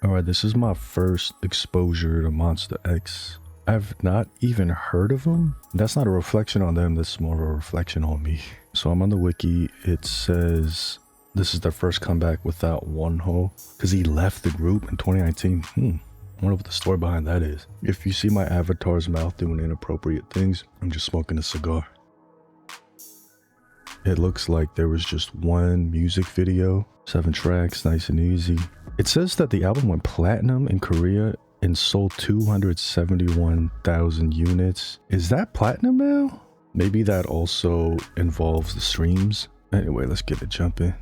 Alright, this is my first exposure to monsta-x. I've not even heard of them. That's not a reflection on them, that's more of a reflection on me. So I'm on the wiki, it says this is their first comeback without Wonho, because he left the group in 2019. I wonder what the story behind that is. If you see my avatar's mouth doing inappropriate things, I'm just smoking a cigar. It looks like there was just one music video, 7 tracks, nice and easy. It says that the album went platinum in Korea and sold 271,000 units. Is that platinum now? Maybe that also involves the streams. Anyway, let's get it jumping.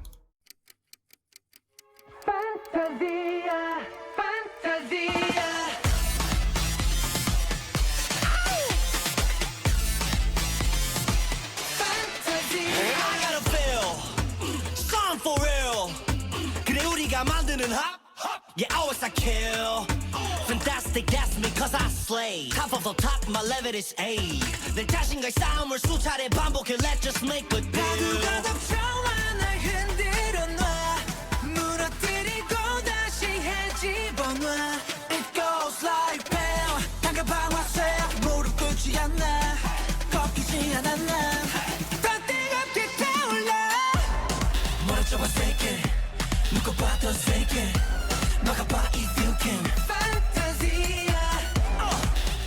Fantasia, Fantasia. Fantasia. I got a feel, song for real. 그래 우리가 만드는 hop, yeah, always I kill. Fantastic, that's me cause I slay. Top of the top, my level is A. 내 자신과의 싸움을 수차례 반복해, let's just make a deal. 모두가 덮쳐와 날 흔들어 놔. 무너뜨리고 다시 해집어놔. It goes like bam. 당겨봐 화세 무릎 꿇지 않아. 꺾이지 않아 난. 더 뜨겁게 타올라. 멀어져봐 세게. 누가 봐도 세게. 막아봐 if you can. Fantasia.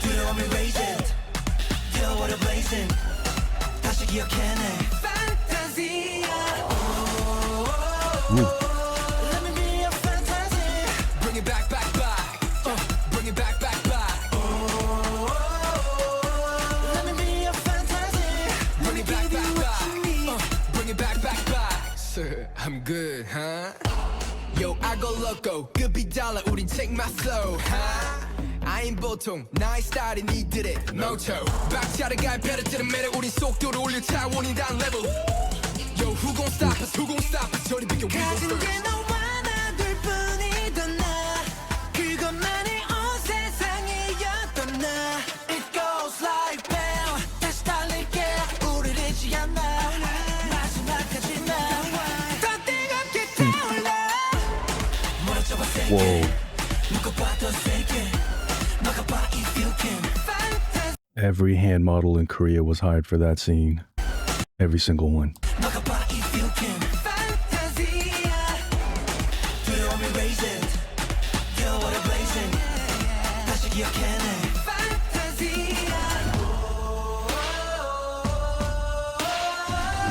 두려움이 raising. 뛰어오려 blazing. 다시 기억해내. Fantasia. Let me be your fantasy. Bring it back, back, back. Bring it back, back, back. Let me be your fantasy. Bring it back, back, back. Bring it back, back, back. Sir, I'm good, huh? Yo, I go loco. 급이 달라, 우린 take my flow, huh? I ain't 보통, 나의 스타일이 니들의 motto. 박자를 갈패를 들으면 우린 속도를 올려 차원이란 level. Yo, who gon' stop us? Who gon' stop us? 저리 비켜, we gon' 가진 게 first. 너와 나 둘뿐이던 나. 그것만이 온 세상이었던 나. It goes like bam. 다시 달릴게. 우릴 잊지 않아. 마지막까지 나. 더 뜨겁게 타올라. 멀어져봐 세게. Whoa. 누가 봐도 세게. 막아봐 if you can. Fantasy. Every hand model in Korea was hired for that scene. Every single one. 막아봐 if you can. Fantasia. 두려움이 raising. 뛰어오려 blazing. 다시 기억해내. Fantasia.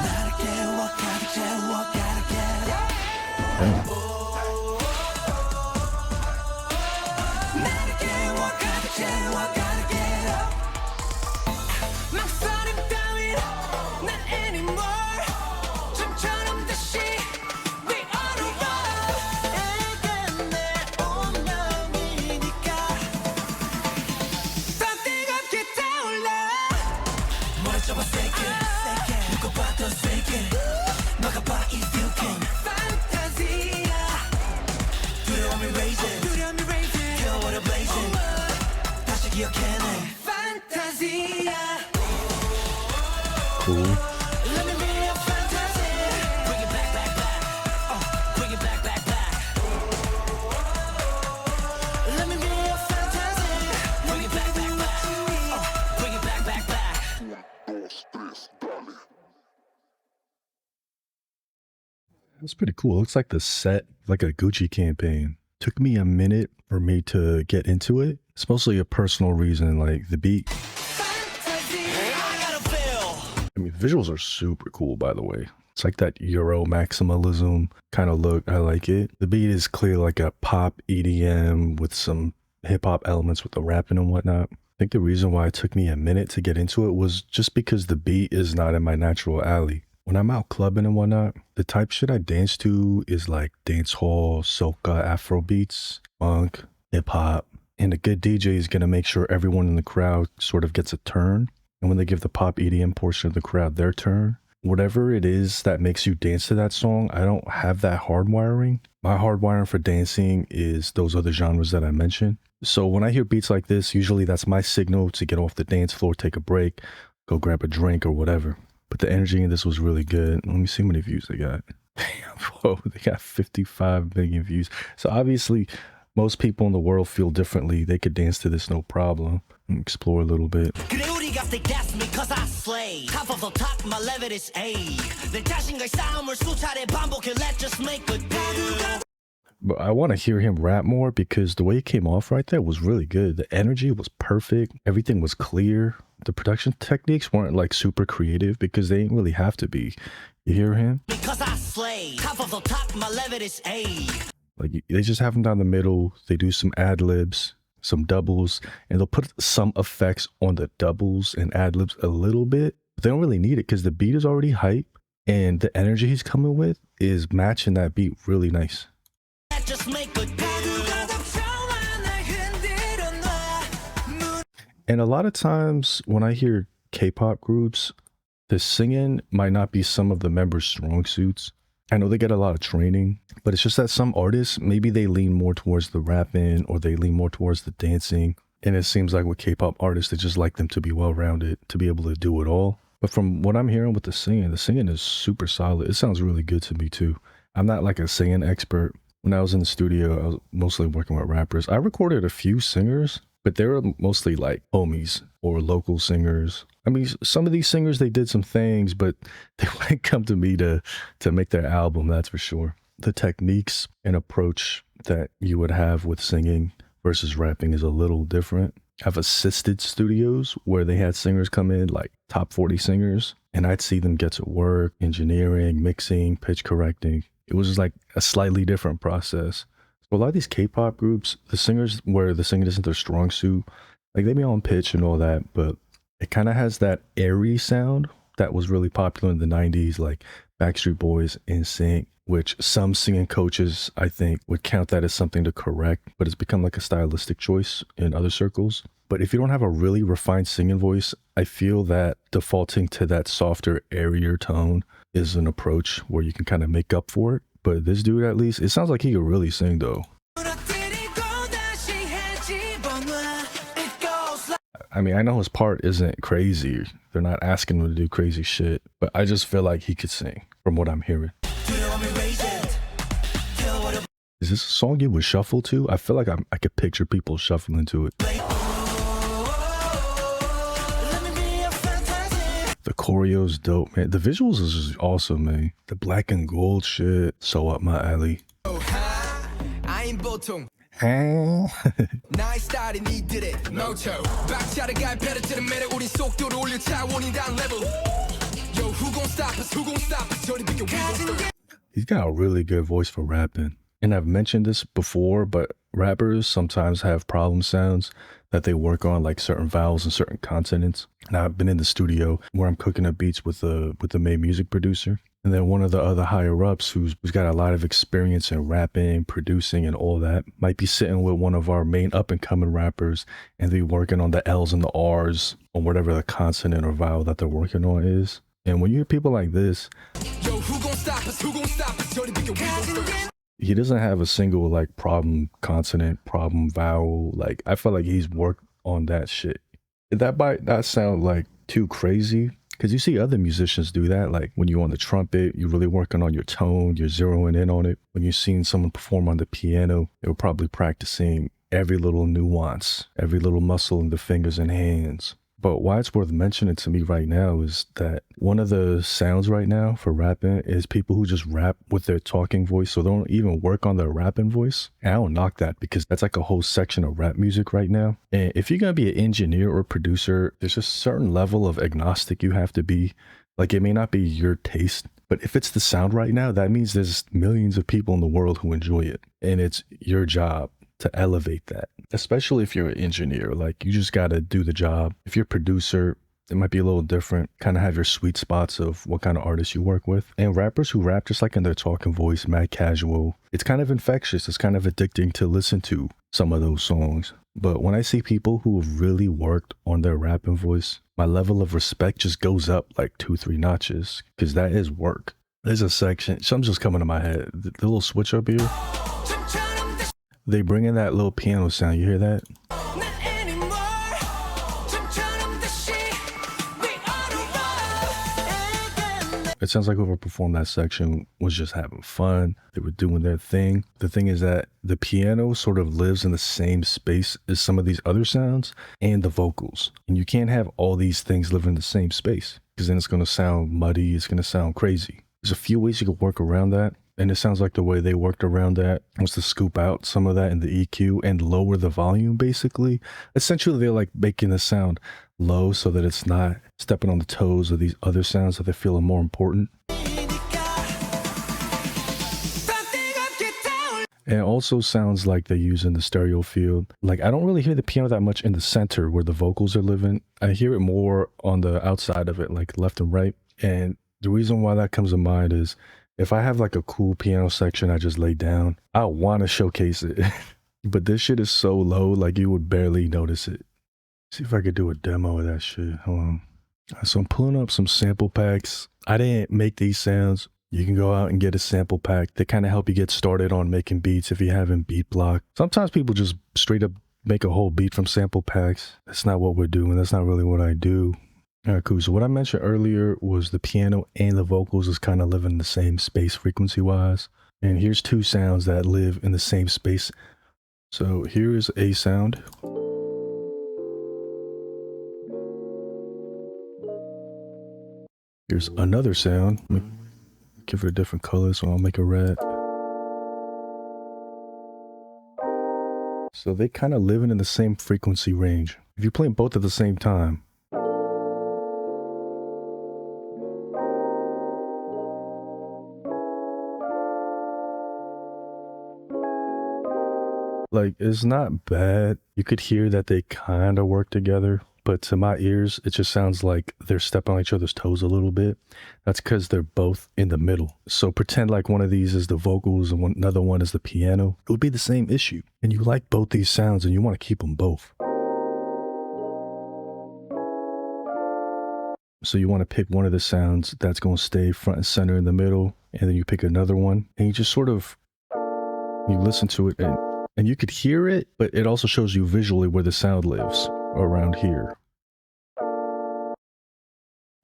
나를 깨워 가득 채워 gotta get up. 나를 깨워 가득 채워 gotta get up. 막설임 따윈 난 anymore. 좀처럼 다시 we on a roll. 이게 내 운명이니까. 더 뜨겁게 타올라. 멀어져봐 세게. 누가 봐도 세게. 막아봐 if you can. Fantasia. 두려움이 raising. 뛰어오려 blazing. 다시 기억해내. Fantasia. Cool. Let me be your fantasy. Bring it back, back, back. Bring it back, back, back. Let me be your fantasy. Bring it back, back, back. Bring it back, back, back. That's pretty cool. It looks like the set, like a Gucci campaign. Took me a minute for me to get into it. It's mostly a personal reason, like the beat. Fantasy. I gotta feel. I mean, visuals are super cool, by the way. It's like that Euro maximalism kind of look. I like it. The beat is clear like a pop EDM with some hip hop elements with the rapping and whatnot. I think the reason why it took me a minute to get into it was just because the beat is not in my natural alley. When I'm out clubbing and whatnot, the type shit I dance to is like dancehall, soca, Afro beats, funk, hip hop. And a good DJ is going to make sure everyone in the crowd sort of gets a turn. And when they give the pop EDM portion of the crowd their turn, whatever it is that makes you dance to that song, I don't have that hardwiring. My hardwiring for dancing is those other genres that I mentioned. So when I hear beats like this, usually that's my signal to get off the dance floor, take a break, go grab a drink or whatever. But the energy in this was really good. Let me see how many views they got. Damn, whoa, they got 55 million views. So obviously Most people in the world feel differently. They could dance to this no problem and explore a little bit. 그래 우리가 stay that's me cause I slay Top of the top my level is A 내 자신과의 싸움을 수차례 반복해 let's just make a deal But I want to hear him rap more because the way he came off right there was really good. The energy was perfect. Everything was clear. The production techniques weren't like super creative because they didn't really have to be. You hear him? Because I slay Top of the top my level is A Like they just have him down the middle. They do some ad libs, some doubles, and they'll put some effects on the doubles and ad libs a little bit. But they don't really need it because the beat is already hype and the energy he's coming with is matching that beat really nice. Just make a deal And a lot of times when I hear K-pop groups, the singing might not be some of the members' strong suits. I know they get a lot of training, but it's just that some artists, maybe they lean more towards the rapping or they lean more towards the dancing. And it seems like with K-pop artists, they just like them to be well-rounded, to be able to do it all. But from what I'm hearing with the singing is super solid. It sounds really good to me too. I'm not like a singing expert. When I was in the studio, I was mostly working with rappers. I recorded a few singers, but they were mostly like homies or local singers. I mean, some of these singers, they did some things, but they wouldn't come to me to make their album, that's for sure. The techniques and approach that you would have with singing versus rapping is a little different. I've assisted studios where they had singers come in, like top 40 singers, and I'd see them get to work, engineering, mixing, pitch correcting. It was just like a slightly different process. So a lot of these K-pop groups, the singers where the singing isn't their strong suit, like they be on pitch and all that, but it kind of has that airy sound that was really popular in the 90s, like Backstreet Boys, NSYNC, which some singing coaches, I think, would count that as something to correct, but it's become like a stylistic choice in other circles. But if you don't have a really refined singing voice, I feel that defaulting to that softer, airier tone is an approach where you can kind of make up for it. But this dude, at least, it sounds like he could really sing though. I mean, I know his part isn't crazy. They're not asking him to do crazy shit, but I just feel like he could sing from what I'm hearing. Is this a song you would shuffle to? I feel like I could picture people shuffling to it. The choreo's dope, man. The visuals is just awesome, man. The black and gold shit, so up my alley. He's got a really good voice for rapping. And I've mentioned this before, but rappers sometimes have problem sounds that they work on, like certain vowels and certain consonants. And I've been in the studio where I'm cooking up beats with the main music producer. And then one of the other higher ups who's got a lot of experience in rapping, producing, and all that might be sitting with one of our main up and coming rappers and they working on the L's and the R's or whatever the consonant or vowel that they're working on is. And when you hear people like this, yo, who gonna stop us? Who gonna stop us? He doesn't have a single like problem consonant, problem vowel. Like I feel like he's worked on that shit. That might not sound like too crazy because you see other musicians do that. Like when you're on the trumpet, you're really working on your tone, you're zeroing in on it. When you're seeing someone perform on the piano, they're probably practicing every little nuance, every little muscle in the fingers and hands. But why it's worth mentioning to me right now is that one of the sounds right now for rapping is people who just rap with their talking voice. So they don't even work on their rapping voice. And I don't knock that because that's like a whole section of rap music right now. And if you're going to be an engineer or producer, there's just a certain level of agnostic you have to be. Like it may not be your taste, but if it's the sound right now, that means there's millions of people in the world who enjoy it. And it's your job to elevate that, especially if you're an engineer. Like you just got to do the job. If you're a producer, it might be a little different, kind of have your sweet spots of what kind of artists you work with. And rappers who rap just like in their talking voice, mad casual, it's kind of infectious. It's kind of addicting to listen to some of those songs. But when I see people who have really worked on their rapping voice, my level of respect just goes up like 2-3 notches because that is work. There's a section, something's just coming to my head. The little switch up here. They bring in that little piano sound. You hear that? It sounds like whoever performed that section was just having fun. They were doing their thing. The thing is that the piano sort of lives in the same space as some of these other sounds and the vocals. And you can't have all these things live in the same space because then it's going to sound muddy. It's going to sound crazy. There's a few ways you can work around that. And it sounds like the way they worked around that was to scoop out some of that in the EQ and lower the volume, basically. Essentially, they're like making the sound low so that it's not stepping on the toes of these other sounds that they feel are more important. And it also sounds like they're using the stereo field. Like, I don't really hear the piano that much in the center where the vocals are living. I hear it more on the outside of it, like left and right. And the reason why that comes to mind is if I have like a cool piano section I just laid down, I want to showcase it. But this shit is so low, like you would barely notice it. See if I could do a demo of that shit. Hold on. So I'm pulling up some sample packs. I didn't make these sounds. You can go out and get a sample pack that kind of help you get started on making beats if you haven't beat block. Sometimes people just straight up make a whole beat from sample packs. That's not what we're doing. That's not really what I do. All right, cool. So what I mentioned earlier was the piano and the vocals is kind of living in the same space frequency-wise. And here's two sounds that live in the same space. So here is a sound. Here's another sound. Let me give it a different color, so I'll make it red. So they kind of living in the same frequency range. If you play both at the same time, like, it's not bad. You could hear that they kind of work together, but to my ears, it just sounds like they're stepping on each other's toes a little bit. That's because they're both in the middle. So pretend like one of these is the vocals and another one is the piano. It would be the same issue. And you like both these sounds and you want to keep them both. So you want to pick one of the sounds that's going to stay front and center in the middle, and then you pick another one, and you just sort of, you listen to it and you could hear it, but it also shows you visually where the sound lives around here.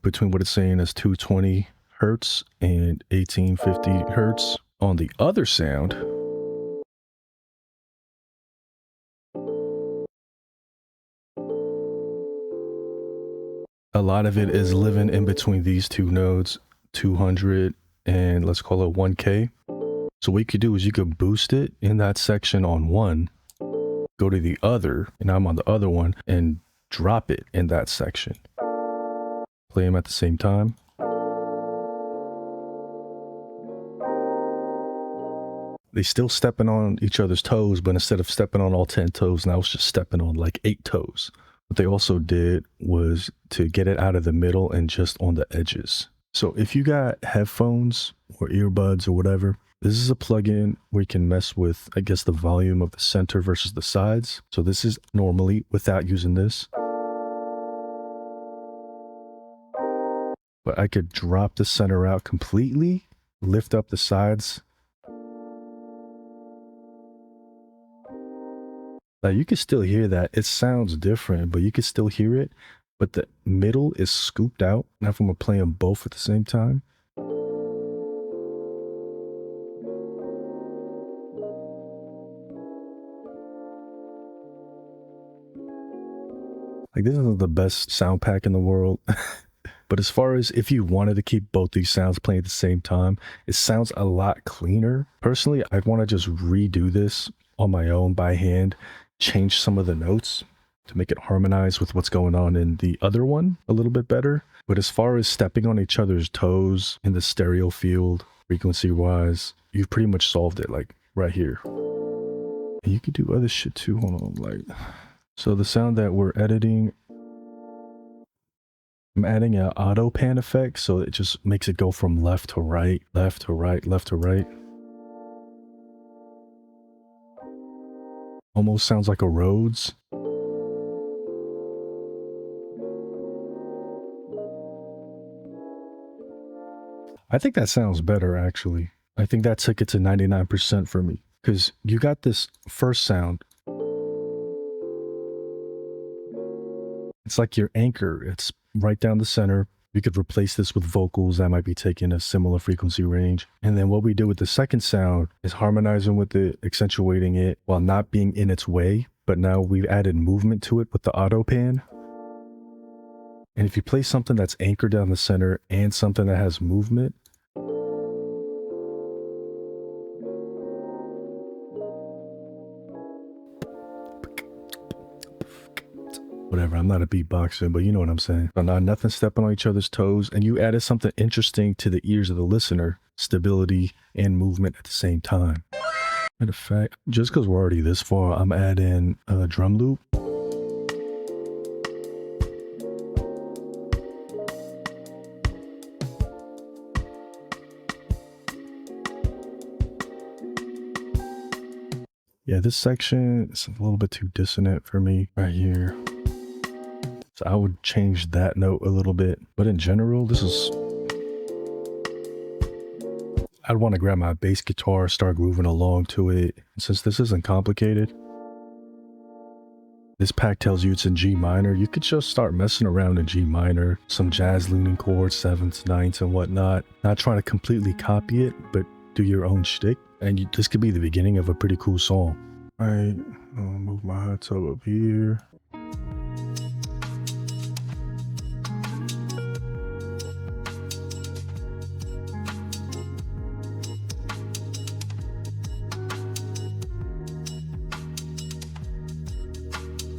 Between what it's saying is 220 hertz and 1850 hertz. On the other sound, a lot of it is living in between these two nodes, 200 and let's call it 1K. So what you could do is you could boost it in that section on one, go to the other, and I'm on the other one, and drop it in that section. Play them at the same time. They still stepping on each other's toes, but instead of stepping on all 10 toes, now it's just stepping on like 8 toes. What they also did was to get it out of the middle and just on the edges. So if you got headphones or earbuds or whatever, this is a plugin where you can mess with, I guess, the volume of the center versus the sides. So this is normally without using this. But I could drop the center out completely, lift up the sides. Now you can still hear that. It sounds different, but you can still hear it. But the middle is scooped out. Now if I'm playing both at the same time. Like, this isn't the best sound pack in the world. But as far as if you wanted to keep both these sounds playing at the same time, it sounds a lot cleaner. Personally, I want to just redo this on my own by hand, change some of the notes to make it harmonize with what's going on in the other one a little bit better. But as far as stepping on each other's toes in the stereo field, frequency-wise, you've pretty much solved it, like right here. And you could do other shit too. Hold on, like... So the sound that we're editing, I'm adding an auto pan effect, so it just makes it go from left to right, left to right, left to right. Almost sounds like a Rhodes. I think that sounds better, actually. I think that took it to 99% for me, because you got this first sound. It's like your anchor. It's right down the center. You could replace this with vocals that might be taking a similar frequency range. And then what we do with the second sound is harmonizing with it, accentuating it while not being in its way. But now we've added movement to it with the auto pan. And if you play something that's anchored down the center and something that has movement, whatever, I'm not a beatboxer, but you know what I'm saying. So now nothing stepping on each other's toes, and you added something interesting to the ears of the listener, stability and movement at the same time. Matter of fact, just because we're already this far, I'm adding a drum loop. Yeah, this section is a little bit too dissonant for me right here. So I would change that note a little bit. But in general, this is... I'd want to grab my bass guitar, start grooving along to it. And since this isn't complicated, this pack tells you it's in G minor. You could just start messing around in G minor, some jazz leaning chords, 7ths, 9ths, and whatnot. Not trying to completely copy it, but do your own shtick. And this could be the beginning of a pretty cool song. All right, I'll move my hot tub up here.